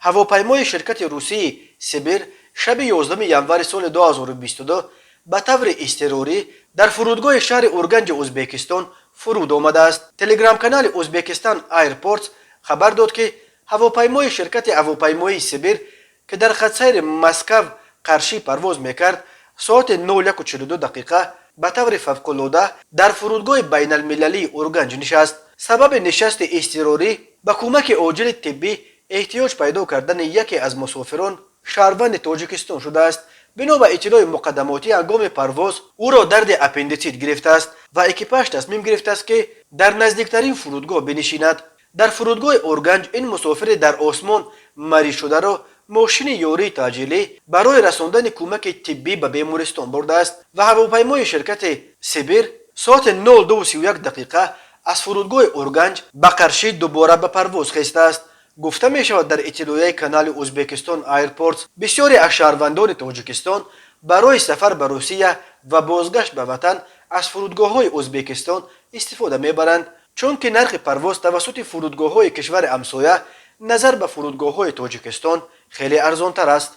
ҳавопаймои ширкати русии Сибир шаби 11 январи соли 2022 ба таври изтирорӣ дар фурудгоҳи шаҳри Урганҷи Ӯзбекистон фуруд омадааст. Телеграм-канали Узбекистан Airports хабар дод, ки ҳавопаймои ширкати ҳавопаймоии Сибир, ки дар хатсайри Москав-Қаршӣ парвоз мекард, соати 01:42 ба таври фавқулода дар фурудгоҳи байналмилалии Урганҷ нишаст. сабаби нишасти изтирорӣ ба кӯмаки оҷили тиббӣ эҳтиёҷ пайдо кардани яке аз мусофирон шаҳрванди Тоҷикистон шудааст. бино ба иттилои муқаддамотӣ ҳангоми парвоз ӯро дарди аппендитсит гирифтааст ва экипаж тасмим гирифтааст, ки дар наздиктарин фурудгоҳ бинишинад. дар фурудгоҳи Урганҷ ин мусофири дар осмон маришударо мошини ёрии таъҷилӣ барои расондани кӯмаки тиббӣ ба бемористон бурдааст ва ҳавопаймои ширкати Сибир соати 02:31 аз фурудгоҳи Урганҷ ба Қаршӣ дубора ба парвоз хистааст. гуфта мешавад дар иттилояи канали Узбекистон Airports бисёре аз шаҳрвандони Тоҷикистон барои сафар ба Русия ва бозгашт ба ватан аз фурудгоҳҳои Ӯзбекистон истифода мебаранд, чунки нархи парвоз тавассути фурудгоҳҳои кишвари ҳамсоя назар ба фурудгоҳҳои Тоҷикистон хеле арзонтар аст.